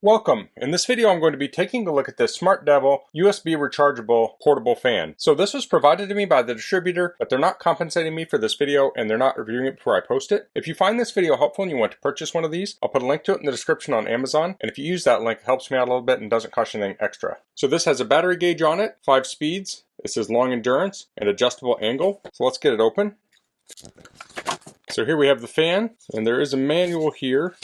Welcome. In this video I'm going to be taking a look at this SmartDevil USB rechargeable portable fan. So this was provided to me by the distributor, but they're not compensating me for this video and they're not reviewing it before I post it. If you find this video helpful and you want to purchase one of these, I'll put a link to it in the description on Amazon, and if you use that link, it helps me out a little bit and doesn't cost you anything extra. So this has a battery gauge on it, 5 speeds, it says long endurance, and adjustable angle. So let's get it open. So here we have the fan, and there is a manual here.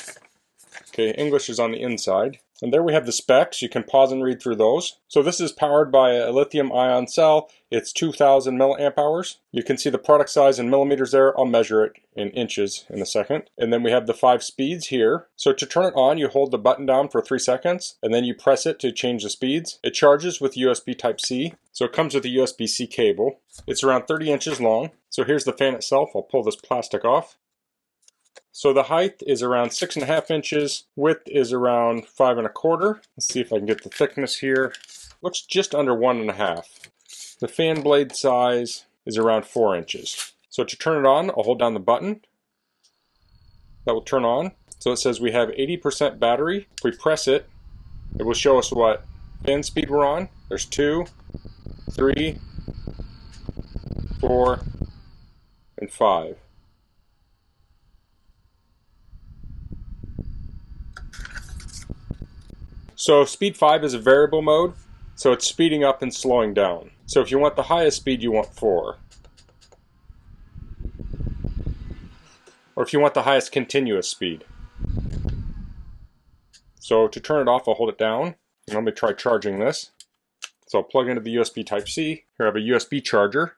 Okay, English is on the inside. And there we have the specs. You can pause and read through those. So this is powered by a lithium ion cell. It's 2000 milliamp hours. You can see the product size in millimeters there. I'll measure it in inches in a second. And then we have the 5 speeds here. So to turn it on, you hold the button down for 3 seconds and then you press it to change the speeds. It charges with USB Type-C. So it comes with a USB-C cable. It's around 30 inches long. So here's the fan itself. I'll pull this plastic off. So the height is around 6.5 inches, width is around 5 1/4. Let's see if I can get the thickness here. Looks just under 1.5. The fan blade size is around 4 inches. So to turn it on, I'll hold down the button. That will turn on. So it says we have 80% battery. If we press it, it will show us what fan speed we're on. There's 2, 3, 4, and 5. So speed 5 is a variable mode, so it's speeding up and slowing down. So if you want the highest speed, you want 4. Or if you want the highest continuous speed. So to turn it off, I'll hold it down. And let me try charging this. So I'll plug into the USB Type-C. Here I have a USB charger.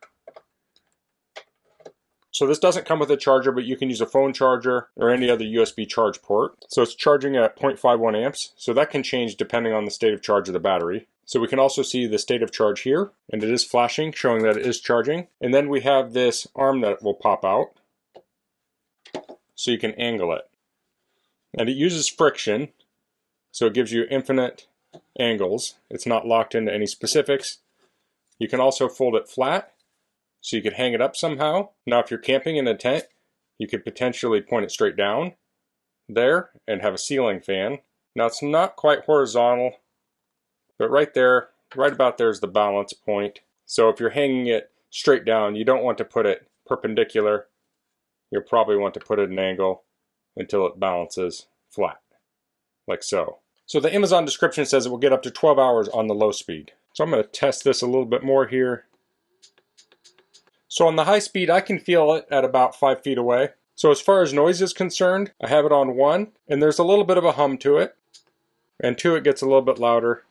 So this doesn't come with a charger, but you can use a phone charger or any other USB charge port. So it's charging at 0.51 amps, so that can change depending on the state of charge of the battery. So we can also see the state of charge here, and it is flashing, showing that it is charging. And then we have this arm that will pop out, so you can angle it. And it uses friction, so it gives you infinite angles. It's not locked into any specifics. You can also fold it flat, so you could hang it up somehow. Now if you're camping in a tent, you could potentially point it straight down there and have a ceiling fan. Now it's not quite horizontal, but right there, right about there is the balance point. So if you're hanging it straight down, you don't want to put it perpendicular. You'll probably want to put it at an angle until it balances flat, like so. So the Amazon description says it will get up to 12 hours on the low speed. So I'm going to test this a little bit more here. So on the high speed, I can feel it at about 5 feet away. So as far as noise is concerned, I have it on 1, and there's a little bit of a hum to it. And 2, it gets a little bit louder.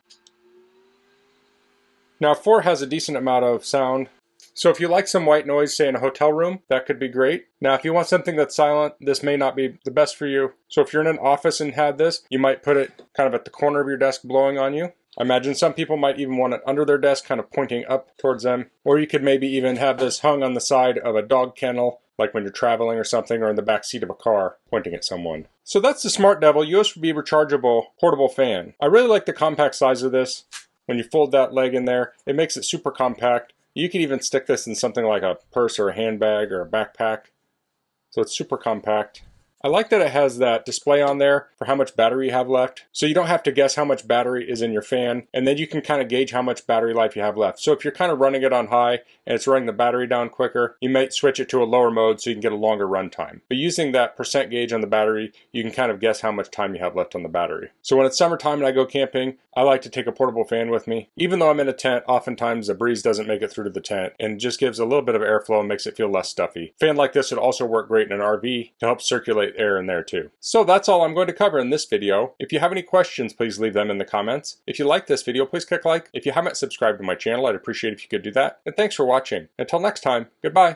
Now 4 has a decent amount of sound. So if you like some white noise, say in a hotel room, that could be great. Now if you want something that's silent, this may not be the best for you. So if you're in an office and had this, you might put it kind of at the corner of your desk blowing on you. I imagine some people might even want it under their desk, kind of pointing up towards them. Or you could maybe even have this hung on the side of a dog kennel, like when you're traveling or something, or in the back seat of a car, pointing at someone. So that's the SmartDevil USB rechargeable portable fan. I really like the compact size of this. When you fold that leg in there, it makes it super compact. You could even stick this in something like a purse or a handbag or a backpack. So it's super compact. I like that it has that display on there for how much battery you have left. So you don't have to guess how much battery is in your fan, and then you can kind of gauge how much battery life you have left. So if you're kind of running it on high and it's running the battery down quicker, you might switch it to a lower mode so you can get a longer run time. But using that percent gauge on the battery, you can kind of guess how much time you have left on the battery. So when it's summertime and I go camping, I like to take a portable fan with me. Even though I'm in a tent, oftentimes the breeze doesn't make it through to the tent and just gives a little bit of airflow and makes it feel less stuffy. A fan like this would also work great in an RV to help circulate air in there too. So that's all I'm going to cover in this video. If you have any questions, please leave them in the comments. If you like this video, please click like. If you haven't subscribed to my channel, I'd appreciate if you could do that. And thanks for watching. Until next time, goodbye.